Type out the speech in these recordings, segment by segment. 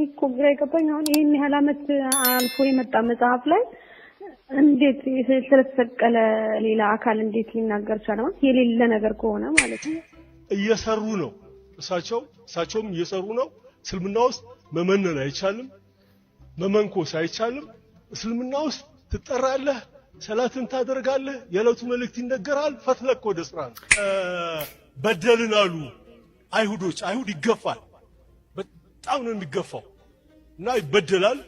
እኮ ግራ የገባኝ አሁን ይሄን ያህል ዓመት አልፎ የመጣ መጽሐፍ ላይ እንዴት ስለተሰቀለ ሌላ አካል እንዴት ሊናገር ቻለ? ማለት የሌለ ነገር ከሆነ ማለት ነው። እየሰሩ ነው እሳቸውም እየሰሩ ነው። እስልምና ውስጥ መመነን አይቻልም፣ መመንኮስ አይቻልም። እስልምና ውስጥ ትጠራለህ፣ ሰላትን ታደርጋለህ፣ የዕለቱ መልእክት ይነገራል፣ ፈትለክ ወደ ስራ ነው። በደልን አሉ አይሁዶች። አይሁድ ይገፋል፣ በጣም ነው የሚገፋው እና ይበደላል።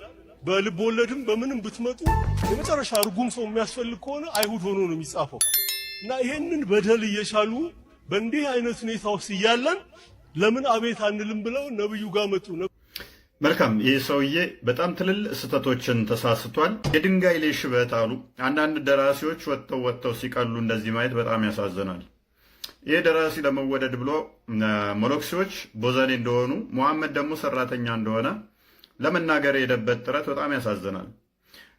በልብ ወለድም በምንም ብትመጡ የመጨረሻ ርጉም ሰው የሚያስፈልግ ከሆነ አይሁድ ሆኖ ነው የሚጻፈው። እና ይሄንን በደል እየቻሉ በእንዲህ አይነት ሁኔታ ውስጥ እያለን ለምን አቤት አንልም ብለው ነብዩ ጋር መጡ። መልካም። ይህ ሰውዬ በጣም ትልልቅ ስህተቶችን ተሳስቷል። የድንጋይ ላይ ሽበት አሉ አንዳንድ ደራሲዎች ወጥተው ሲቀሉ እንደዚህ ማየት በጣም ያሳዝናል። ይህ ደራሲ ለመወደድ ብሎ መነኩሴዎች ቦዘኔ እንደሆኑ ሙሐመድ ደግሞ ሰራተኛ እንደሆነ ለመናገር የሄደበት ጥረት በጣም ያሳዝናል።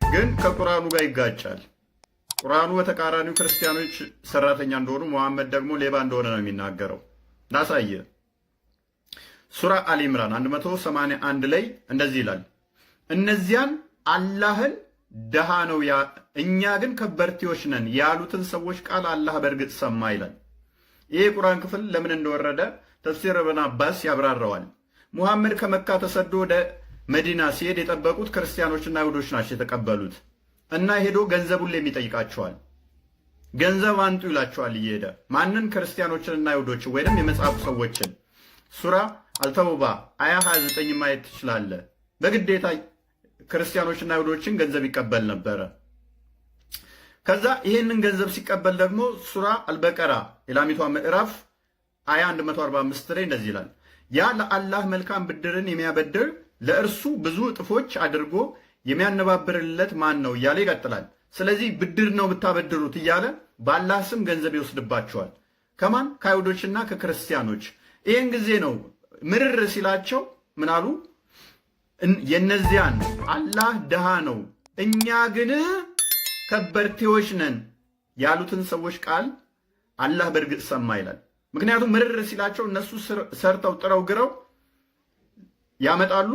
ግን ከቁርአኑ ጋር ይጋጫል። ቁርአኑ በተቃራኒው ክርስቲያኖች ሰራተኛ እንደሆኑ ሙሐመድ ደግሞ ሌባ እንደሆነ ነው የሚናገረው። ላሳየ ሱራ አሊ ኢምራን 181 ላይ እንደዚህ ይላል፣ እነዚያን አላህን ደሃ ነው እኛ ግን ከበርቴዎች ነን ያሉትን ሰዎች ቃል አላህ በእርግጥ ሰማ ይላል። ይህ ቁርአን ክፍል ለምን እንደወረደ ተፍሲር ኢብኑ አባስ ያብራራዋል። ሙሐመድ ከመካ ተሰዶ ወደ መዲና ሲሄድ የጠበቁት ክርስቲያኖችና አይሁዶች ናቸው የተቀበሉት። እና ሄዶ ገንዘቡን የሚጠይቃቸዋል። ገንዘብ አንጡ ይላቸዋል እየሄደ ማንን? ክርስቲያኖችንና አይሁዶችን ወይንም የመጽሐፉ ሰዎችን። ሱራ አልተውባ አያ 29 ማየት ትችላለህ። በግዴታ ክርስቲያኖችና አይሁዶችን ገንዘብ ይቀበል ነበረ። ከዛ ይሄንን ገንዘብ ሲቀበል ደግሞ ሱራ አልበቀራ የላሚቷ ምዕራፍ አያ 145 ላይ እንደዚህ ይላል፣ ያ ለአላህ መልካም ብድርን የሚያበድር ለእርሱ ብዙ እጥፎች አድርጎ የሚያነባብርለት ማን ነው እያለ ይቀጥላል። ስለዚህ ብድር ነው ብታበድሩት እያለ በአላህ ስም ገንዘብ ይወስድባቸዋል። ከማን? ከአይሁዶችና ከክርስቲያኖች። ይህን ጊዜ ነው ምርር ሲላቸው ምን አሉ? የነዚያን አላህ ድሃ ነው እኛ ግን ከበርቴዎች ነን ያሉትን ሰዎች ቃል አላህ በእርግጥ ሰማ ይላል። ምክንያቱም ምርር ሲላቸው እነሱ ሰርተው ጥረው ግረው ያመጣሉ፣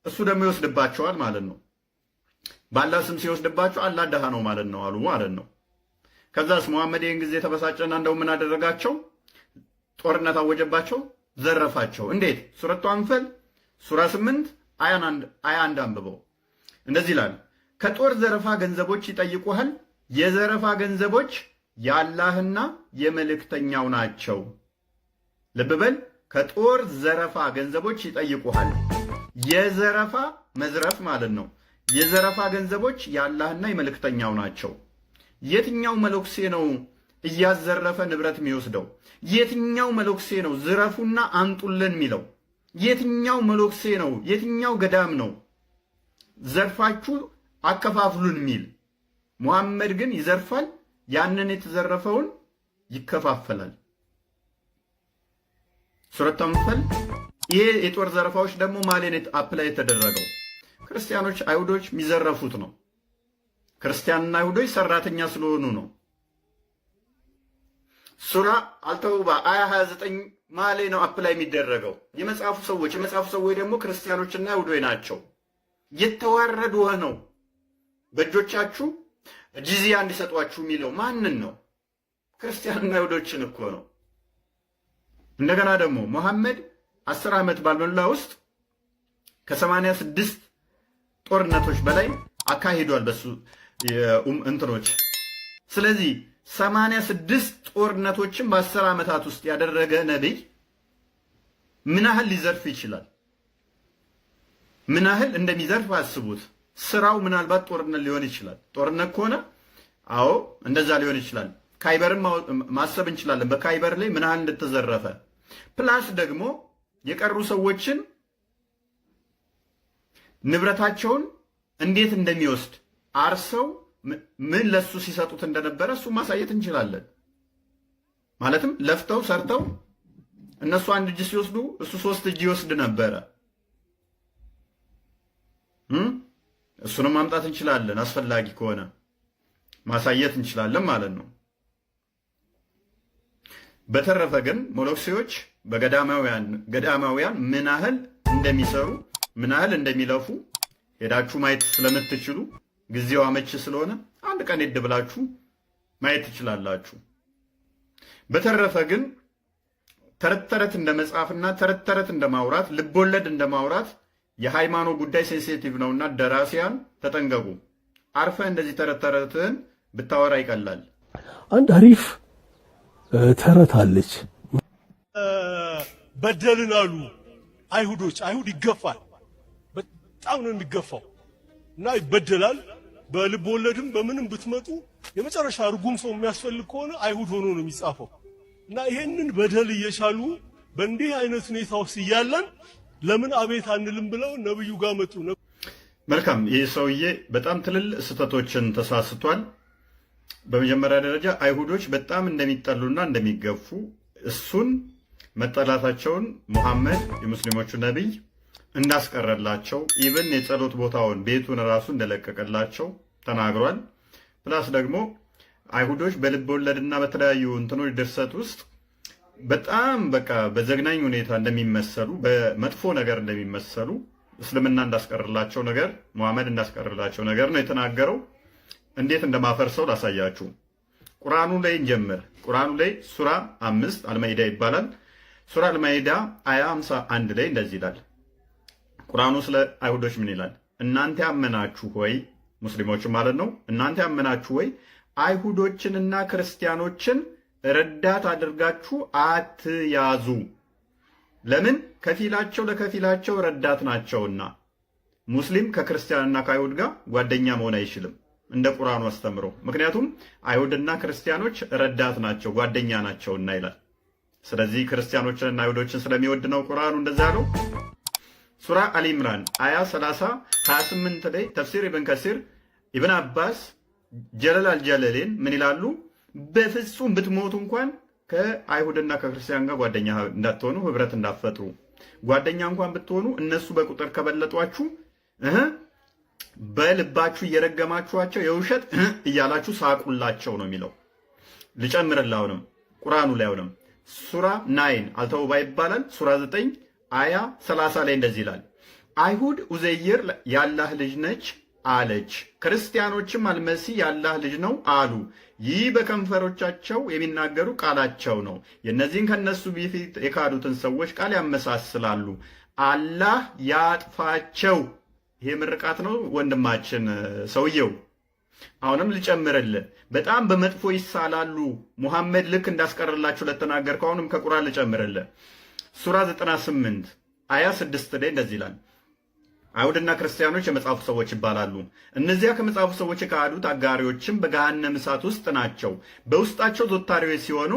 እሱ ደግሞ ይወስድባቸዋል ማለት ነው። በአላህ ስም ሲወስድባቸው አላህ ደሃ ነው ማለት ነው አሉ ማለት ነው። ከዛስ ሙሐመድ ይህን ጊዜ ተበሳጨና እንደው ምን አደረጋቸው? ጦርነት አወጀባቸው፣ ዘረፋቸው። እንዴት? ሱረቱ አንፈል ሱራ 8 አያ 1 አንብበው እንደዚህ ይላል፣ ከጦር ዘረፋ ገንዘቦች ይጠይቁሃል፣ የዘረፋ ገንዘቦች የአላህና የመልእክተኛው ናቸው። ልብ በል፣ ከጦር ዘረፋ ገንዘቦች ይጠይቁሃል። የዘረፋ መዝረፍ ማለት ነው። የዘረፋ ገንዘቦች የአላህና የመልእክተኛው ናቸው። የትኛው መለኩሴ ነው እያዘረፈ ንብረት የሚወስደው? የትኛው መለኩሴ ነው ዝረፉና አንጡልን የሚለው? የትኛው መለኩሴ ነው? የትኛው ገዳም ነው ዘርፋችሁ አከፋፍሉን የሚል? ሙሐመድ ግን ይዘርፋል፣ ያንን የተዘረፈውን ይከፋፈላል። ሱረቱ አንፈል። ይሄ የጦር ዘረፋዎች ደግሞ ማሌኔት አፕላይ የተደረገው ክርስቲያኖች አይሁዶች የሚዘረፉት ነው። ክርስቲያንና አይሁዶች ሰራተኛ ስለሆኑ ነው። ሱራ አልተውባ አያ 29 ማሌ ነው አፕላይ የሚደረገው። የመጽሐፉ ሰዎች ደግሞ ክርስቲያኖችና አይሁዶች ናቸው። የተዋረዱ ነው በእጆቻችሁ ጂዚያ እንዲሰጧችሁ የሚለው ማንን ነው? ክርስቲያንና አይሁዶችን እኮ ነው። እንደገና ደግሞ መሐመድ 10 ዓመት ባልሞላ ውስጥ ከ86 ጦርነቶች በላይ አካሂዷል በሱ እንትኖች። ስለዚህ 86 ጦርነቶችን በ10 ዓመታት ውስጥ ያደረገ ነብይ ምን ያህል ሊዘርፍ ይችላል? ምን ያህል እንደሚዘርፍ አስቡት። ስራው ምናልባት ጦርነት ሊሆን ይችላል። ጦርነት ከሆነ አዎ እንደዛ ሊሆን ይችላል። ካይበርን ማሰብ እንችላለን። በካይበር ላይ ምን ያህል እንደተዘረፈ ፕላስ ደግሞ የቀሩ ሰዎችን ንብረታቸውን እንዴት እንደሚወስድ አርሰው ምን ለሱ ሲሰጡት እንደነበረ እሱ ማሳየት እንችላለን። ማለትም ለፍተው ሰርተው እነሱ 1 እጅ ሲወስዱ እሱ 3 እጅ ይወስድ ነበረ። እሱንም ማምጣት እንችላለን። አስፈላጊ ከሆነ ማሳየት እንችላለን ማለት ነው። በተረፈ ግን ሞሎክሲዎች በገዳማውያን ምን ያህል እንደሚሰሩ ምን ያህል እንደሚለፉ ሄዳችሁ ማየት ስለምትችሉ ጊዜው አመቺ ስለሆነ አንድ ቀን ሄድ ብላችሁ ማየት ትችላላችሁ። በተረፈ ግን ተረት ተረት እንደመጻፍና ተረት ተረት እንደማውራት ልቦለድ እንደማውራት የሃይማኖት ጉዳይ ሴንሲቲቭ ነውና ደራሲያን ተጠንቀቁ። አርፈ እንደዚህ ተረት ተረትን ብታወራ ይቀላል። አንድ አሪፍ ተረት አለች። በደልን አሉ አይሁዶች። አይሁድ ይገፋል፣ በጣም ነው የሚገፋው እና ይበደላል። በልብ ወለድም በምንም ብትመጡ የመጨረሻ ርጉም ሰው የሚያስፈልግ ከሆነ አይሁድ ሆኖ ነው የሚጻፈው እና ይሄንን በደል እየቻሉ በእንዲህ አይነት ሁኔታ ውስጥ እያለን ለምን አቤት አንልም ብለው ነብዩ ጋር መጡ። መልካም። ይህ ሰውዬ በጣም ትልልቅ ስህተቶችን ተሳስቷል። በመጀመሪያ ደረጃ አይሁዶች በጣም እንደሚጠሉና እንደሚገፉ እሱን መጠላታቸውን ሙሐመድ የሙስሊሞቹ ነቢይ እንዳስቀረላቸው ኢብን የጸሎት ቦታውን ቤቱን ራሱ እንደለቀቀላቸው ተናግሯል። ፕላስ ደግሞ አይሁዶች በልብ ወለድና በተለያዩ እንትኖች ድርሰት ውስጥ በጣም በቃ በዘግናኝ ሁኔታ እንደሚመሰሉ በመጥፎ ነገር እንደሚመሰሉ እስልምና እንዳስቀርላቸው ነገር ሙሐመድ እንዳስቀርላቸው ነገር ነው የተናገረው። እንዴት እንደማፈርሰው ላሳያችሁ። ቁርአኑ ላይ እንጀምር። ቁርአኑ ላይ ሱራ 5 አልማኢዳ ይባላል። ሱራ አልማኢዳ አያ 51 ላይ እንደዚህ ይላል። ቁርአኑ ስለ አይሁዶች ምን ይላል? እናንተ ያመናችሁ ሆይ ሙስሊሞች ማለት ነው። እናንተ ያመናችሁ ሆይ አይሁዶችንና ክርስቲያኖችን ረዳት አድርጋችሁ አትያዙ። ለምን? ከፊላቸው ለከፊላቸው ረዳት ናቸውና። ሙስሊም ከክርስቲያንና ከአይሁድ ጋር ጓደኛ መሆን አይችልም እንደ ቁርአኑ አስተምሮ። ምክንያቱም አይሁድና ክርስቲያኖች ረዳት ናቸው ጓደኛ ናቸውና ይላል። ስለዚህ ክርስቲያኖችንና አይሁዶችን ስለሚወድ ነው ቁርአኑ እንደዛ ያለው። ሱራ አሊ ኢምራን አያ 30 28 ላይ ተፍሲር ኢብን ከሲር ኢብን አባስ ጀለል አልጀለሌን ምን ይላሉ? በፍጹም ብትሞቱ እንኳን ከአይሁድና ከክርስቲያን ጋር ጓደኛ እንዳትሆኑ፣ ህብረት እንዳትፈጥሩ። ጓደኛ እንኳን ብትሆኑ እነሱ በቁጥር ከበለጧችሁ በልባችሁ እየረገማችኋቸው የውሸት እያላችሁ ሳቁላቸው ነው የሚለው። ልጨምርላውንም ቁርአኑ ላይ አሁንም ሱራ 9 አልተውባ ይባላል። ሱራ 9 አያ 30 ላይ እንደዚህ ይላል። አይሁድ ኡዘይር የአላህ ልጅ ነች አለች፣ ክርስቲያኖችም አልመሲህ የአላህ ልጅ ነው አሉ። ይህ በከንፈሮቻቸው የሚናገሩ ቃላቸው ነው። የእነዚህን ከነሱ በፊት የካዱትን ሰዎች ቃል ያመሳስላሉ። አላህ ያጥፋቸው። ይሄ ምርቃት ነው ወንድማችን ሰውየው። አሁንም ልጨምርልህ፣ በጣም በመጥፎ ይሳላሉ። ሙሐመድ ልክ እንዳስቀረላችሁ ለተናገርከው አሁንም ከቁርአን ልጨምርልህ። ሱራ 98 አያ 6 ላይ እንደዚህ ይላል። አይሁድና ክርስቲያኖች የመጽሐፉ ሰዎች ይባላሉ። እነዚያ ከመጽሐፉ ሰዎች የካዱት አጋሪዎችም በገሃነም እሳት ውስጥ ናቸው። በውስጣቸው ዞታሪዎች ሲሆኑ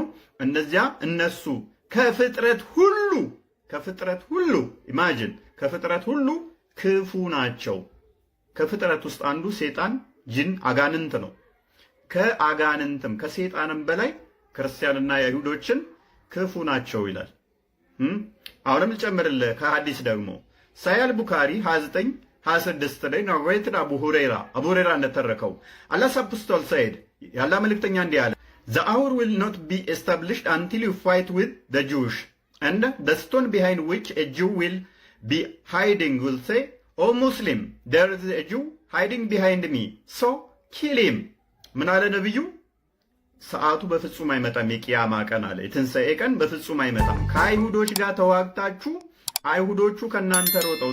እነሱ ከፍጥረት ሁሉ ኢማጂን ከፍጥረት ሁሉ ክፉ ናቸው። ከፍጥረት ውስጥ አንዱ ሴጣን፣ ጅን፣ አጋንንት ነው። ከአጋንንትም ከሴጣንም በላይ ክርስቲያንና አይሁዶችን ክፉ ናቸው ይላል። አሁንም ልጨምርልህ ከሐዲስ ደግሞ ሳያል ቡካሪ 29 26 ላይ ናሬትድ አቡ ሁረይራ እንደተረከው አላህ ሰብስቶል ሰይድ ያላ መልእክተኛ እንዲህ አለ the hour will not be established until you fight with the Jews and the stone behind which a Jew will be hiding will say oh Muslim there is a Jew hiding behind me so kill him ምን አለ ነብዩ ሰዓቱ በፍጹም አይመጣም የቂያማ ቀን አለ የትንሣኤ ቀን በፍጹም አይመጣም ከአይሁዶች ጋር ተዋግታችሁ አይሁዶቹ ከናንተ ሮጠው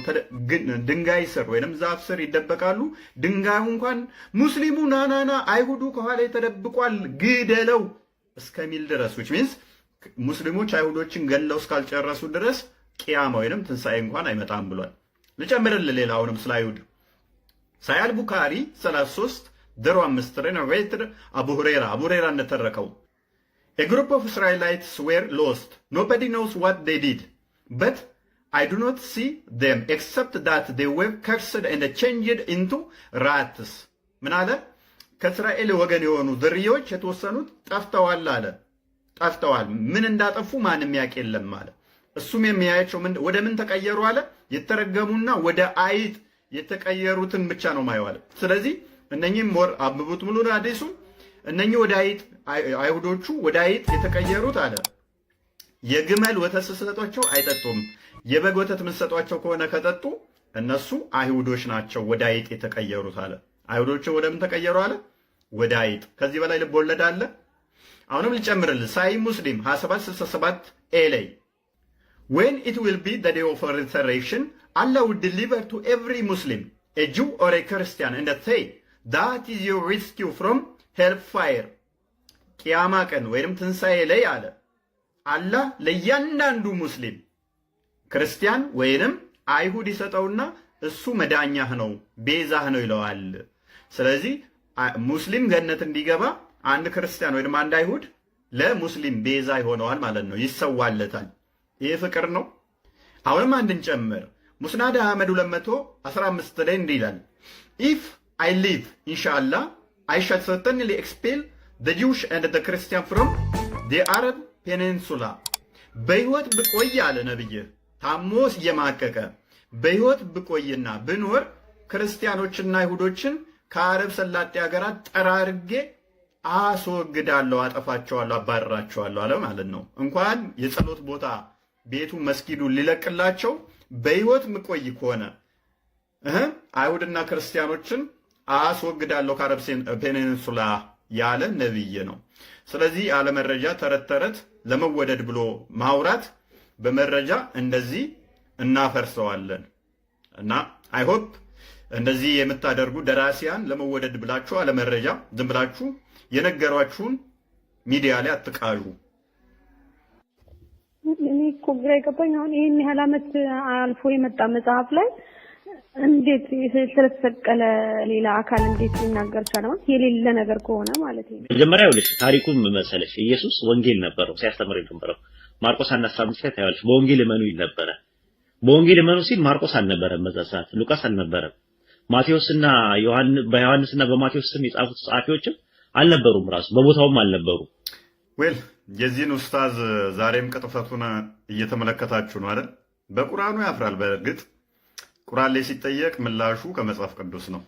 ድንጋይ ስር ወይንም ዛፍ ስር ይደበቃሉ ድንጋዩ እንኳን ሙስሊሙ ናናና አይሁዱ ከኋላ ተደብቋል ግደለው እስከሚል ድረስ which means ሙስሊሞች አይሁዶችን ገለው እስካልጨረሱ ድረስ ቂያማ ወይንም ትንሣኤ እንኳን አይመጣም ብሏል። ልጨምርልህ ሌላውንም ስለ አይሁድ ሳያል ቡካሪ 33 ደሮ 5 ሬኖቬትድ አቡ ሁረይራ እንደተረከው a group of Israelites were lost nobody knows what they did but I do not see them except that they were cursed and changed into rats ምን አለ ከእስራኤል ወገን የሆኑ ዝርዮች የተወሰኑት ጠፍተዋል ምን እንዳጠፉ ማንም ያውቅ የለም አለ እሱም የሚያያቸው ወደ ምን ተቀየሩ አለ የተረገሙና ወደ አይጥ የተቀየሩትን ብቻ ነው ማየው አለ ስለዚህ እነኚህም ወር አብቡት ሙሉ አዲሱ እነኚህ ወደ አይጥ አይሁዶቹ ወደ አይጥ የተቀየሩት አለ የግመል ወተት ስትሰጧቸው አይጠጡም የበግ ወተት የምትሰጧቸው ከሆነ ከጠጡ እነሱ አይሁዶች ናቸው ወደ አይጥ የተቀየሩት አለ። አይሁዶቹ ወደ ምን ተቀየሩ አለ? ወደ አይጥ። ከዚህ በላይ ልብ ወለድ አለ? አሁንም ልጨምርልህ። ሳይ ሙስሊም 2767 ኤ ላይ when it will be the day of resurrection Allah will deliver to every Muslim a Jew or a Christian and say that is your rescue from hellfire ቂያማ ቀን ወይም ትንሣኤ ላይ አለ አላህ ለእያንዳንዱ ሙስሊም ክርስቲያን ወይንም አይሁድ ይሰጠውና እሱ መዳኛህ ነው ቤዛህ ነው ይለዋል። ስለዚህ ሙስሊም ገነት እንዲገባ አንድ ክርስቲያን ወይንም አንድ አይሁድ ለሙስሊም ቤዛ ይሆነዋል ማለት ነው፣ ይሰዋለታል። ይህ ፍቅር ነው። አሁንም አንድን ጨምር። ሙስናድ አህመድ 215 ላይ እንዲህ ይላል if I live inshallah I shall certainly expel the Jewish and the Christian from the Arab Peninsula በህይወት ብቆይ አለ ነብይ ታሞስ እየማቀቀ በህይወት ብቆይና ብኖር ክርስቲያኖችና አይሁዶችን ከአረብ ሰላጤ ሀገራት ጠራርጌ አስወግዳለሁ፣ አጠፋቸዋለሁ፣ አባረራቸዋለሁ አለ ማለት ነው። እንኳን የጸሎት ቦታ ቤቱ መስጊዱ ሊለቅላቸው በህይወት ምቆይ ከሆነ አይሁድና ክርስቲያኖችን አስወግዳለሁ ከአረብ ፔኒንሱላ ያለ ነብይ ነው። ስለዚህ ያለ መረጃ ተረት ተረት ለመወደድ ብሎ ማውራት በመረጃ እንደዚህ እናፈርሰዋለን። እና አይ ሆፕ እንደዚህ የምታደርጉ ደራሲያን ለመወደድ ብላችሁ አለመረጃ ዝም ብላችሁ የነገሯችሁን ሚዲያ ላይ አትቃዡ። እኔ እኮ ግራ የገባኝ አሁን ይሄን ያህል ዓመት አልፎ የመጣ መጽሐፍ ላይ እንዴት ስለተሰቀለ ሌላ አካል እንዴት ሊናገር ቻለ? ማለት የሌለ ነገር ከሆነ ማለት ነው። መጀመሪያ ይኸውልሽ ታሪኩን መሰለሽ ኢየሱስ ወንጌል ነበረው ሲያስተምር የነበረው ማርቆስ 1:15 ላይ ታያለሽ። በወንጌል እመኑ ይል ነበረ። በወንጌል እመኑ ሲል ማርቆስ አልነበረም፣ በዛ ሰዓት ሉቃስ አልነበረም፣ ማቴዎስና በዮሐንስና በማቴዎስ ስም የጻፉት ጸሐፊዎችም አልነበሩም፣ ራሱ በቦታውም አልነበሩ። ዌል የዚህን ኡስታዝ ዛሬም ቅጥፈቱን እየተመለከታችሁ ነው አይደል? በቁርአኑ ያፍራል። በእርግጥ ቁርአን ላይ ሲጠየቅ ምላሹ ከመጽሐፍ ቅዱስ ነው።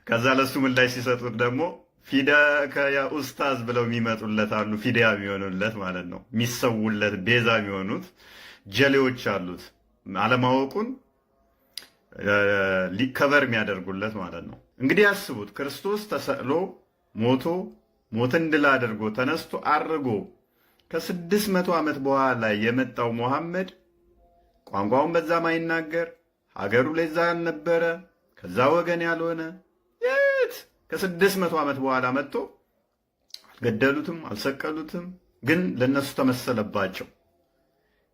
ከዛ ለሱ ምላሽ ሲሰጡት ደግሞ ፊዳከ ያ ኡስታዝ ብለው የሚመጡለት አሉ። ፊዲያ የሚሆኑለት ማለት ነው፣ የሚሰውለት ቤዛ የሚሆኑት ጀሌዎች አሉት። አለማወቁን ሊከበር የሚያደርጉለት ማለት ነው። እንግዲህ ያስቡት፣ ክርስቶስ ተሰቅሎ ሞቶ ሞትን ድል አድርጎ ተነስቶ አርጎ ከ600 ዓመት በኋላ የመጣው ሙሐመድ ቋንቋውን በዛ ማይናገር ሀገሩ ላይ እዛ ያልነበረ ከዛ ወገን ያልሆነ የት ከ600 ዓመት በኋላ መጥቶ አልገደሉትም፣ አልሰቀሉትም፣ ግን ለነሱ ተመሰለባቸው።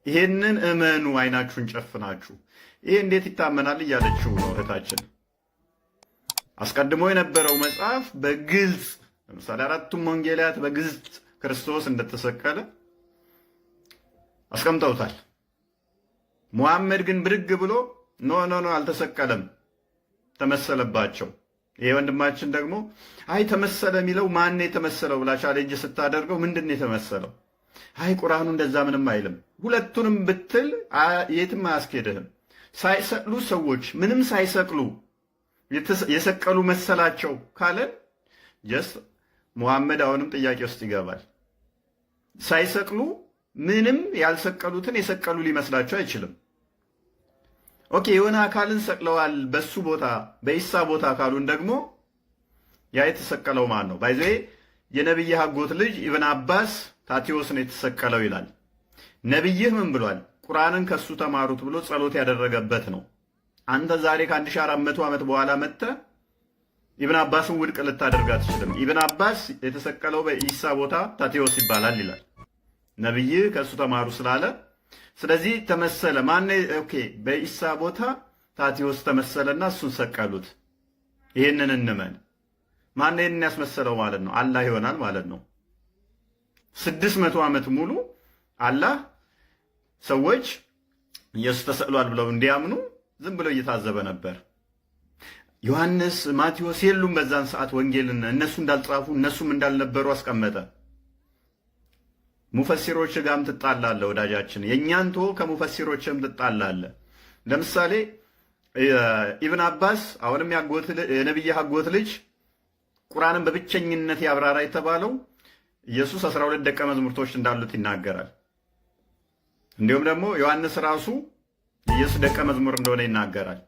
ይሄንን እመኑ፣ አይናችሁን ጨፍናችሁ። ይሄ እንዴት ይታመናል እያለችው ነው እህታችን። አስቀድሞ የነበረው መጽሐፍ በግልጽ ለምሳሌ 4ቱም ወንጌላት በግልጽ ክርስቶስ እንደተሰቀለ አስቀምጠውታል። ሙሐመድ ግን ብድግ ብሎ ኖ አልተሰቀለም፣ ተመሰለባቸው። ይሄ ወንድማችን ደግሞ አይ ተመሰለ የሚለው ማን የተመሰለው ብላ ቻሌንጅ ስታደርገው ምንድን የተመሰለው? አይ ቁርአኑ እንደዛ ምንም አይልም። ሁለቱንም ብትል የትም አያስኬድህም። ሳይሰቅሉ ሰዎች ምንም ሳይሰቅሉ የሰቀሉ መሰላቸው ካለን ጀስት ሙሐመድ አሁንም ጥያቄ ውስጥ ይገባል። ሳይሰቅሉ ምንም ያልሰቀሉትን የሰቀሉ ሊመስላቸው አይችልም። ኦኬ የሆነ አካልን ሰቅለዋል በሱ ቦታ በኢሳ ቦታ ካሉን ደግሞ ያ የተሰቀለው ማን ነው? ባይዘ የነብይ አጎት ልጅ ኢብን አባስ ታቲዮስ ነው የተሰቀለው ይላል። ነብይህ ምን ብሏል? ቁርአንን ከሱ ተማሩት ብሎ ጸሎት ያደረገበት ነው። አንተ ዛሬ ከ1400 ዓመት በኋላ መጥተህ ኢብን አባስን ውድቅ ልታደርግ አትችልም። ኢብን አባስ የተሰቀለው በኢሳ ቦታ ታቲዮስ ይባላል ይላል። ነብይህ ከሱ ተማሩ ስላለ ስለዚህ ተመሰለ። ማን ኦኬ በኢሳ ቦታ ታቲዮስ ተመሰለና እሱን ሰቀሉት። ይሄንን እንመን። ማን ይሄንን ያስመሰለው ማለት ነው? አላህ ይሆናል ማለት ነው። 600 ዓመት ሙሉ አላህ ሰዎች ኢየሱስ ተሰቅሏል ብለው እንዲያምኑ ዝም ብለው እየታዘበ ነበር። ዮሐንስ፣ ማቴዎስ የሉም በዛን ሰዓት ወንጌልን እነሱ እንዳልጻፉ እነሱም እንዳልነበሩ አስቀመጠ። ሙፈሲሮች ጋርም ትጣላለህ ወዳጃችን፣ የእኛን ተወው ከሙፈሲሮችም ትጣላለህ። ለምሳሌ ኢብን አባስ አሁንም የነብይ አጎት ልጅ ቁርአንን በብቸኝነት ያብራራ የተባለው ኢየሱስ 12 ደቀ መዛሙርቶች እንዳሉት ይናገራል። እንዲሁም ደግሞ ዮሐንስ ራሱ የኢየሱስ ደቀ መዝሙር እንደሆነ ይናገራል።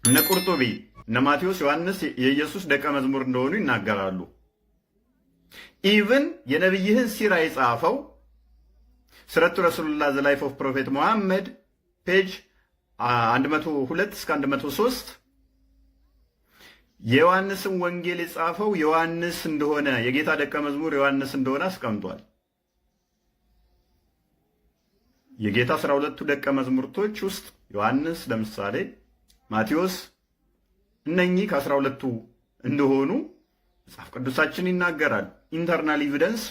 እነ ቁርጡቢ፣ እነ ማቴዎስ፣ ዮሐንስ የኢየሱስ ደቀ መዝሙር እንደሆኑ ይናገራሉ። ኢቭን የነቢይህን ሲራ የጻፈው ሲረቱ ረሱሉላህ ዘ ላይፍ ኦፍ ፕሮፌት ሙሐመድ ፔጅ 102 እስከ 103 የዮሐንስን ወንጌል የጻፈው ዮሐንስ እንደሆነ የጌታ ደቀ መዝሙር ዮሐንስ እንደሆነ አስቀምጧል። የጌታ 12ቱ ደቀ መዝሙርቶች ውስጥ ዮሐንስ ለምሳሌ፣ ማቴዎስ እነኚህ ከ12ቱ እንደሆኑ መጽሐፍ ቅዱሳችን ይናገራል። ኢንተርናል ኤቪደንስ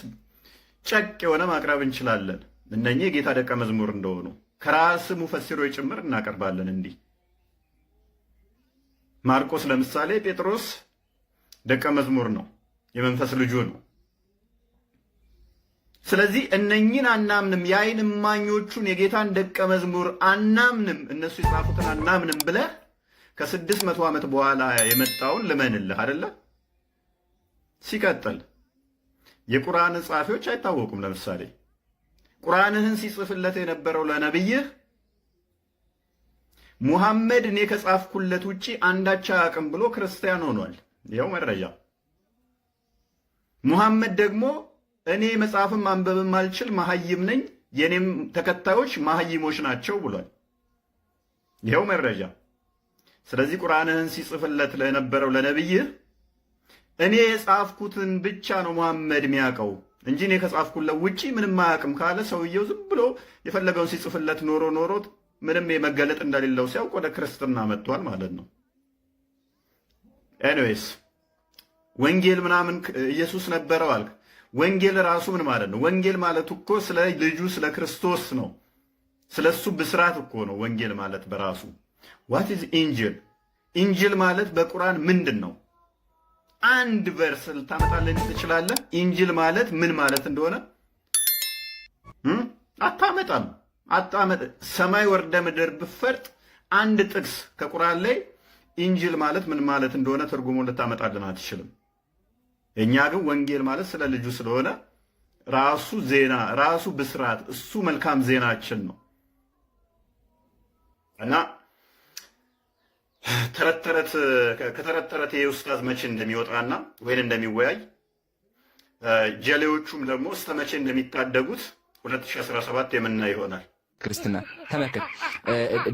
ጨቅ የሆነ ማቅረብ እንችላለን። እነኚህ የጌታ ደቀ መዝሙር እንደሆኑ ከራስ ሙፈሲሮች ጭምር እናቀርባለን። እንዲህ ማርቆስ ለምሳሌ ጴጥሮስ ደቀ መዝሙር ነው፣ የመንፈስ ልጁ ነው። ስለዚህ እነኚህን አናምንም፣ የዓይን እማኞቹን የጌታን ደቀ መዝሙር አናምንም፣ እነሱ የጻፉትን አናምንም ብለህ ከ600 ዓመት በኋላ የመጣውን ልመንልህ አይደለ? ሲቀጥል የቁርአን ጸሐፊዎች አይታወቁም። ለምሳሌ ቁርአንህን ሲጽፍለት የነበረው ለነብይህ ሙሐመድ እኔ ከጻፍኩለት ውጪ አንዳች አያውቅም ብሎ ክርስቲያን ሆኗል። ይኸው መረጃ። ሙሐመድ ደግሞ እኔ መጽሐፍም ማንበብም አልችል መሐይም ነኝ፣ የኔም ተከታዮች መሐይሞች ናቸው ብሏል። ይኸው መረጃ። ስለዚህ ቁርአንህን ሲጽፍለት ለነበረው ለነብይህ እኔ የጻፍኩትን ብቻ ነው ሙሐመድ የሚያውቀው እንጂ እኔ ከጻፍኩለት ውጪ ምንም አያውቅም ካለ ሰውየው ዝም ብሎ የፈለገውን ሲጽፍለት ኖሮት ምንም የመገለጥ እንደሌለው ሲያውቅ ወደ ክርስትና መጥቷል ማለት ነው። ኤኒዌይስ ወንጌል ምናምን ኢየሱስ ነበረው አልክ። ወንጌል ራሱ ምን ማለት ነው? ወንጌል ማለት እኮ ስለ ልጁ ስለ ክርስቶስ ነው። ስለሱ ብስራት እኮ ነው ወንጌል ማለት በራሱ። ዋት ኢዝ ኢንጅል? ኢንጅል ማለት በቁርአን ምንድን ነው? አንድ ቨርስ ልታመጣልኝ ትችላለህ? ኢንጅል ማለት ምን ማለት እንደሆነ አታመጣም። ሰማይ ወርደ ምድር ብፈርጥ አንድ ጥቅስ ከቁርአን ላይ ኢንጅል ማለት ምን ማለት እንደሆነ ትርጉሙ ልታመጣልን አትችልም። እኛ ግን ወንጌል ማለት ስለ ልጁ ስለሆነ ራሱ ዜና፣ ራሱ ብስራት፣ እሱ መልካም ዜናችን ነው እና ከተረት ተረት የኡስታዝ መቼ እንደሚወጣና ወይን እንደሚወያይ ጀሌዎቹም ደግሞ እስከ መቼ እንደሚታደጉት 2017 የምናይ ይሆናል። ክርስትና ተመልከት።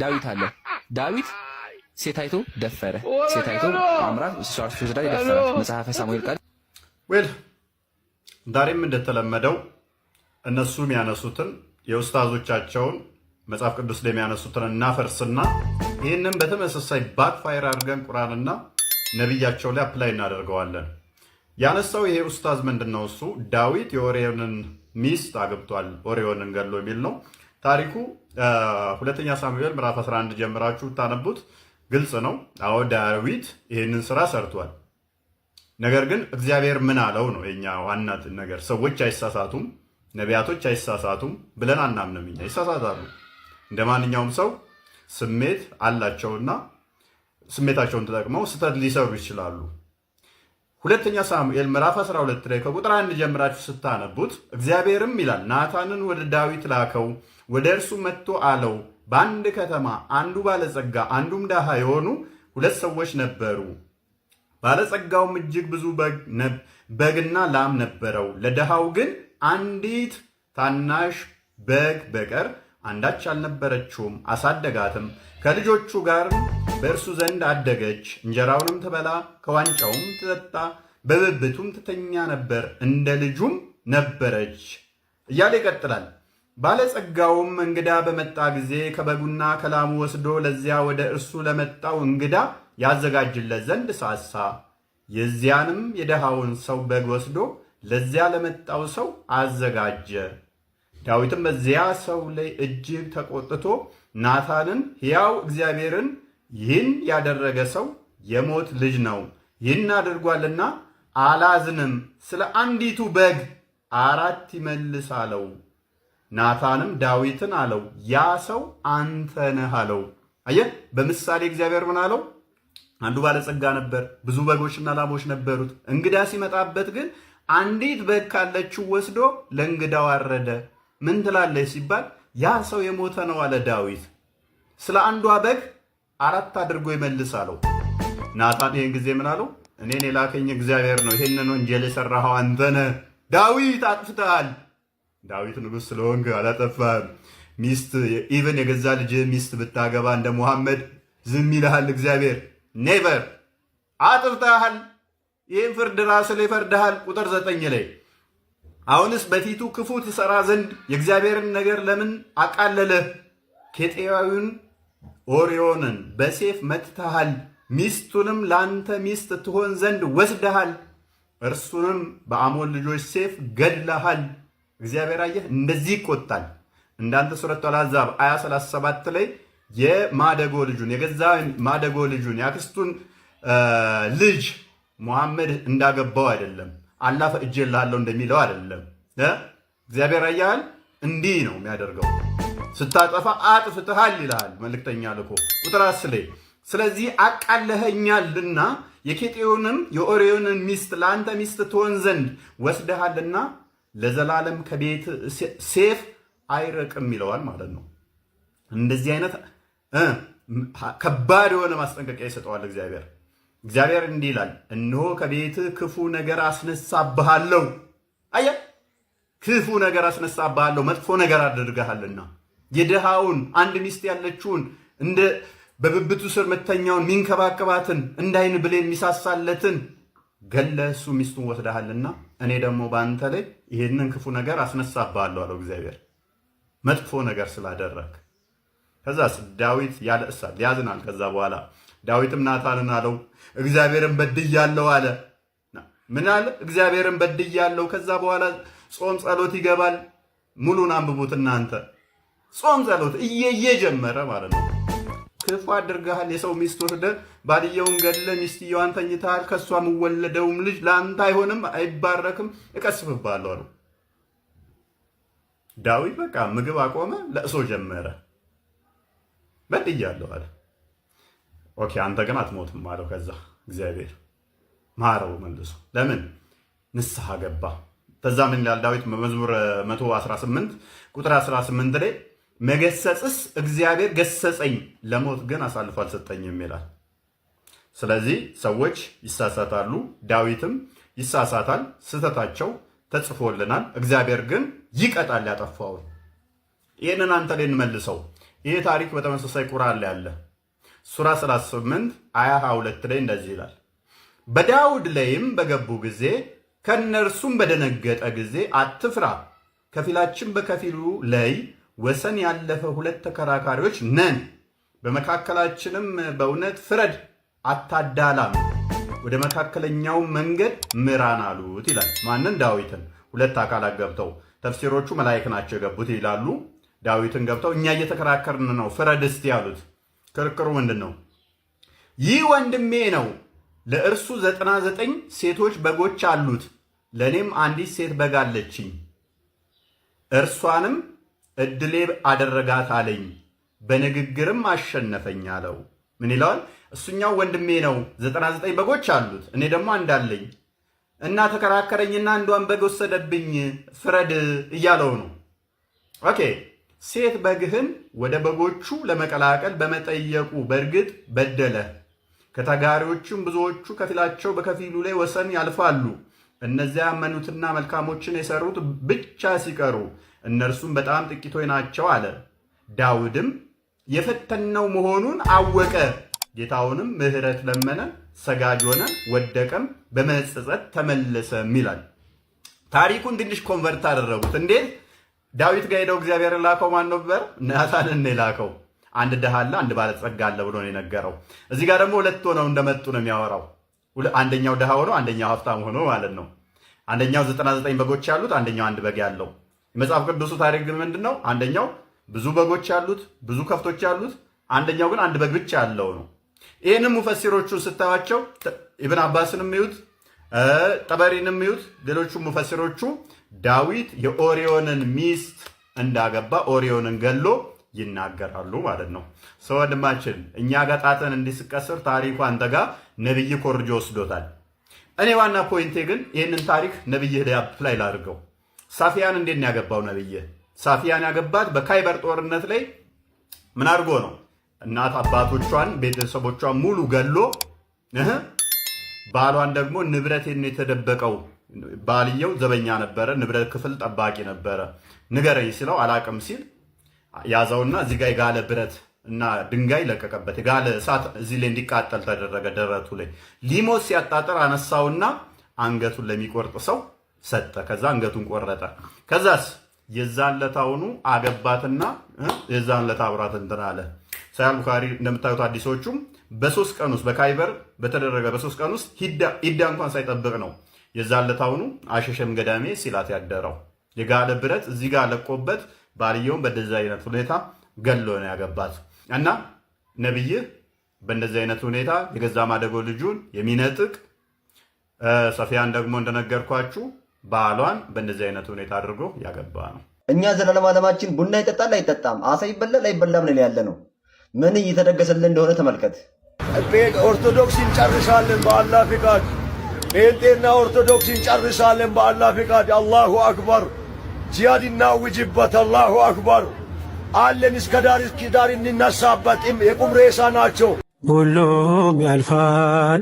ዳዊት አለ። ዳዊት ሴት አይቶ ደፈረ። ሴት አይቶ አምራት ሷርሱ ላይ ደፈረ። መጽሐፈ ሳሙኤል ቃል ዛሬም እንደተለመደው እነሱ የሚያነሱትን የኡስታዞቻቸውን መጽሐፍ ቅዱስ ላይ የሚያነሱትን እናፈርስና ይህንን በተመሳሳይ ባክፋየር አድርገን ቁርአንና ነቢያቸው ላይ አፕላይ እናደርገዋለን። ያነሳው ይሄ ኡስታዝ ምንድነው? እሱ ዳዊት የኦሪዮንን ሚስት አግብቷል፣ ኦሪዮንን ገሎ የሚል ነው ታሪኩ። ሁለተኛ ሳሙኤል ምዕራፍ 11 ጀምራችሁ ታነቡት ግልጽ ነው። አዎ ዳዊት ይህንን ስራ ሰርቷል። ነገር ግን እግዚአብሔር ምን አለው ነው የኛ ዋና ነገር። ሰዎች አይሳሳቱም፣ ነቢያቶች አይሳሳቱም ብለን አናምንም። እኛ ይሳሳታሉ። እንደ ማንኛውም ሰው ስሜት አላቸውና ስሜታቸውን ተጠቅመው ስህተት ሊሰሩ ይችላሉ። ሁለተኛ ሳሙኤል ምዕራፍ 12 ላይ ከቁጥር 1 ጀምራችሁ ስታነቡት እግዚአብሔርም ይላል ናታንን ወደ ዳዊት ላከው፣ ወደ እርሱ መጥቶ አለው በአንድ ከተማ አንዱ ባለጸጋ አንዱም ድሃ የሆኑ ሁለት ሰዎች ነበሩ። ባለጸጋውም እጅግ ብዙ በግና ላም ነበረው፣ ለድሃው ግን አንዲት ታናሽ በግ በቀር አንዳች አልነበረችውም። አሳደጋትም፣ ከልጆቹ ጋር በእርሱ ዘንድ አደገች። እንጀራውንም ትበላ ከዋንጫውም ትጠጣ፣ በብብቱም ትተኛ ነበር፣ እንደ ልጁም ነበረች እያለ ይቀጥላል። ባለጸጋውም እንግዳ በመጣ ጊዜ ከበጉና ከላሙ ወስዶ ለዚያ ወደ እርሱ ለመጣው እንግዳ ያዘጋጅለት ዘንድ ሳሳ። የዚያንም የድሃውን ሰው በግ ወስዶ ለዚያ ለመጣው ሰው አዘጋጀ። ዳዊትም በዚያ ሰው ላይ እጅግ ተቆጥቶ ናታንን ሕያው እግዚአብሔርን ይህን ያደረገ ሰው የሞት ልጅ ነው፣ ይህን አድርጓልና አላዝንም፣ ስለ አንዲቱ በግ 4 ይመልስ አለው። ናታንም ዳዊትን አለው ያ ሰው አንተ ነህ አለው። አየህ፣ በምሳሌ እግዚአብሔር ምን አለው? አንዱ ባለጸጋ ነበር፣ ብዙ በጎችና ላሞች ነበሩት። እንግዳ ሲመጣበት ግን አንዲት በግ ካለችው ወስዶ ለእንግዳው አረደ። ምን ትላለች ሲባል ያ ሰው የሞተ ነው አለ ዳዊት። ስለ አንዷ በግ 4 አድርጎ ይመልስ አለው። ናታን ይህን ጊዜ ምን አለው? እኔን የላከኝ እግዚአብሔር ነው፣ ይህንን ወንጀል የሰራኸው አንተ ነህ። ዳዊት አጥፍተሃል። ዳዊት ንጉሥ ስለሆንክ አላጠፋህም። ሚስት ኢቨን የገዛ ልጅ ሚስት ብታገባ እንደ ሙሐመድ ዝም ይልሃል እግዚአብሔር። ኔቨር። አጥፍተሃል። ይህን ፍርድ ራስህ ላይ ፈርድሃል። ቁጥር 9 ላይ አሁንስ በፊቱ ክፉ ትሰራ ዘንድ የእግዚአብሔርን ነገር ለምን አቃለለህ? ኬጢያዊውን ኦርዮንን በሴፍ መትተሃል፣ ሚስቱንም ለአንተ ሚስት ትሆን ዘንድ ወስደሃል፣ እርሱንም በአሞን ልጆች ሴፍ ገድለሃል። እግዚአብሔር አየህ እንደዚህ ይቆጣል። እንዳንተ ሱረቱ አልአሕዛብ አያ 37 ላይ የማደጎ ልጁን የገዛ ማደጎ ልጁን ያክስቱን ልጅ ሙሐመድ እንዳገባው አይደለም፣ አላህ ፈቅጄልሃለሁ እንደሚለው አይደለም። እግዚአብሔር አያል እንዲህ ነው የሚያደርገው። ስታጠፋ አጥፍተሃል ይልሃል መልእክተኛ ልኮ። ቁጥር 10 ላይ ስለዚህ አቃለኸኛልና የኬጢዮንም የኦርዮንን ሚስት ለአንተ ሚስት ትሆን ዘንድ ወስደሃልና ለዘላለም ከቤት ሴፍ አይረቅም ይለዋል ማለት ነው። እንደዚህ አይነት ከባድ የሆነ ማስጠንቀቂያ ይሰጠዋል እግዚአብሔር። እግዚአብሔር እንዲህ ይላል፣ እነሆ ከቤት ክፉ ነገር አስነሳብሃለሁ። አየህ፣ ክፉ ነገር አስነሳብሃለሁ፣ መጥፎ ነገር አድርገሃልና የድሃውን አንድ ሚስት ያለችውን እንደ በብብቱ ስር መተኛውን ሚንከባከባትን እንደ ዓይን ብሌን የሚሳሳለትን ገለህ እሱ ሚስቱን ወስደሃልና እኔ ደግሞ በአንተ ላይ ይሄንን ክፉ ነገር አስነሳብሃለሁ አለው እግዚአብሔር፣ መጥፎ ነገር ስላደረግ። ከዛስ ዳዊት ያለቅሳል፣ ያዝናል። ከዛ በኋላ ዳዊትም ናታንን አለው እግዚአብሔርን በድያለሁ አለ። ምን አለ? እግዚአብሔርን በድያለሁ። ከዛ በኋላ ጾም ጸሎት ይገባል። ሙሉን አንብቡት እናንተ። ጾም ጸሎት እየየ ጀመረ ማለት ነው። ክፉ አድርገሃል፣ የሰው ሚስት ወስደህ ባልየውን ገድለህ ሚስትየዋን ተኝተሃል፣ ከእሷ የምወለደውም ልጅ ለአንተ አይሆንም፣ አይባረክም፣ እቀስፍብሃለሁ አለው። ዳዊት በቃ ምግብ አቆመ፣ ለእሶ ጀመረ። በድያለሁ አለ። ኦኬ አንተ ግን አትሞትም አለው። ከዛ እግዚአብሔር ማረው መልሶ። ለምን? ንስሐ ገባ። ከዛ ምን ይላል ዳዊት በመዝሙር 118 ቁጥር 18 ላይ መገሰጽስ እግዚአብሔር ገሰጸኝ፣ ለሞት ግን አሳልፎ አልሰጠኝም ይላል። ስለዚህ ሰዎች ይሳሳታሉ፣ ዳዊትም ይሳሳታል። ስህተታቸው ተጽፎልናል። እግዚአብሔር ግን ይቀጣል ያጠፋውን። ይህንን አንተ ላይ እንመልሰው። ይህ ታሪክ በተመሳሳይ ቁርአን ላይ አለ። ሱራ 38 አያ 22 ላይ እንደዚህ ይላል፣ በዳውድ ላይም በገቡ ጊዜ ከነርሱም በደነገጠ ጊዜ አትፍራ፣ ከፊላችን በከፊሉ ላይ ወሰን ያለፈ 2 ተከራካሪዎች ነን፣ በመካከላችንም በእውነት ፍረድ፣ አታዳላም፣ ወደ መካከለኛው መንገድ ምራን አሉት ይላል። ማንን? ዳዊትን። 2 አካላት ገብተው ተፍሲሮቹ መላእክት ናቸው የገቡት ይላሉ። ዳዊትን ገብተው እኛ እየተከራከርን ነው ፍረድ እስቲ ያሉት። ክርክሩ ምንድን ነው? ይህ ወንድሜ ነው፣ ለእርሱ 99 ሴቶች በጎች አሉት፣ ለእኔም አንዲት ሴት በግ አለችኝ፣ እርሷንም እድሌ አደረጋት አለኝ፣ በንግግርም አሸነፈኝ አለው። ምን ይለዋል? እሱኛው ወንድሜ ነው፣ 99 በጎች አሉት፣ እኔ ደግሞ አንድ አለኝ እና ተከራከረኝና አንዷን በግ ወሰደብኝ፣ ፍረድ እያለው ነው። ኦኬ ሴት በግህን ወደ በጎቹ ለመቀላቀል በመጠየቁ በእርግጥ በደለ። ከተጋሪዎቹም ብዙዎቹ ከፊላቸው በከፊሉ ላይ ወሰን ያልፋሉ። እነዚያ ያመኑትና መልካሞችን የሰሩት ብቻ ሲቀሩ እነርሱም በጣም ጥቂቶች ናቸው አለ። ዳዊትም የፈተነው መሆኑን አወቀ፣ ጌታውንም ምሕረት ለመነ፣ ሰጋጅ ሆነ፣ ወደቀም፣ በመጸጸት ተመለሰም ይላል። ታሪኩን ትንሽ ኮንቨርት አደረጉት። እንዴት? ዳዊት ጋር ሄደው እግዚአብሔር ላከው። ማን ነበር? ናታንን የላከው። አንድ ድሃ አለ፣ አንድ ባለጸጋ አለ ብሎ ነው የነገረው። እዚህ ጋር ደግሞ 2 ሆነው እንደመጡ ነው የሚያወራው። አንደኛው ድሃ ሆኖ አንደኛው ሀብታም ሆኖ ማለት ነው። አንደኛው 99 በጎች ያሉት፣ አንደኛው አንድ በግ ያለው። የመጽሐፍ ቅዱሱ ታሪክ ግን ምንድነው? አንደኛው ብዙ በጎች ያሉት፣ ብዙ ከፍቶች ያሉት፣ አንደኛው ግን አንድ በግ ብቻ ያለው ነው። ይህንም ሙፈሲሮቹን ስታዩቸው ኢብን አባስንም ይዩት፣ ጠበሪንም ይዩት፣ ሌሎቹ ሙፈሲሮቹ ዳዊት የኦርዮንን ሚስት እንዳገባ ኦርዮንን ገሎ ይናገራሉ ማለት ነው። ሰው ወንድማችን እኛ ጋር ጣትን እንዲስቀስር ታሪኩ አንተ ጋር ነብይ ኮርጆ ወስዶታል። እኔ ዋና ፖይንቴ ግን ይህንን ታሪክ ነብይህ ላይ አፕላይ ላድርገው። ሳፊያን እንዴት ነው ያገባው ነብይህ? ሳፊያን ያገባት በካይበር ጦርነት ላይ ምን አድርጎ ነው? እናት አባቶቿን ቤተሰቦቿን ሙሉ ገሎ ባሏን ደግሞ ንብረቴን ነው የተደበቀው። ባልየው ዘበኛ ነበረ፣ ንብረት ክፍል ጠባቂ ነበረ። ንገረኝ ሲለው አላቅም ሲል ያዘውና እዚህ ጋር የጋለ ብረት እና ድንጋይ ለቀቀበት። የጋለ እሳት እዚህ ላይ እንዲቃጠል ተደረገ። ደረቱ ላይ ሊሞት ሲያጣጥር አነሳውና አንገቱን ለሚቆርጥ ሰው ሰጠ። ከዛ አንገቱን ቆረጠ። ከዛስ የዛን ለታውኑ አገባትና የዛን ለታ አብራት እንትን አለ። ሳሂህ ቡኻሪ እንደምታዩት አዲሶቹም በ3 ቀን ውስጥ በካይበር በተደረገ በ3 ቀን ውስጥ ሂዳ እንኳን ሳይጠብቅ ነው የዛን ለታውኑ አሸሸም ገዳሜ ሲላት ያደረው። የጋለ ብረት እዚህ ጋር ለቆበት ባልየውን በእንደዚህ አይነት ሁኔታ ገሎ ነው ያገባት። እና ነብይ በእንደዚህ አይነት ሁኔታ የገዛ ማደጎ ልጁን የሚነጥቅ ሰፊያን ደግሞ እንደነገርኳችሁ ባሏን በእንደዚህ አይነት ሁኔታ አድርጎ ያገባ ነው። እኛ ዘላለም ዓለማችን ቡና ይጠጣል አይጠጣም፣ አሳ ይበላል አይበላም ነው ያለ ነው። ምን እየተደገሰልን እንደሆነ ተመልከት። ኦርቶዶክስ እንጨርሳለን በአላህ ፍቃድ። ጴንጤና ኦርቶዶክስ እንጨርሳለን በአላህ ፍቃድ። አላሁ አክበር። ጂሃድ እናውጅበት። አላሁ አክበር። አለን እስከ ዳር እንነሳበት። የቁም ሬሳ ናቸው። ሁሉም ያልፋል፣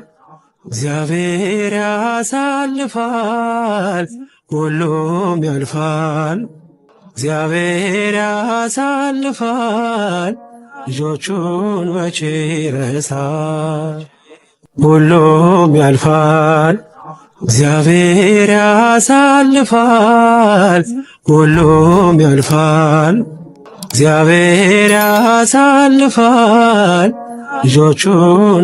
እግዚአብሔር ያሳልፋል። ሁሉም ያልፋል፣ እግዚአብሔር ያሳልፋል። ልጆቹን መቼ ይረሳል? ሁሉም ያልፋል፣ እግዚአብሔር ያሳልፋል። ሁሉም ያልፋል፣ እግዚአብሔር ያሳልፋል። ልጆቹን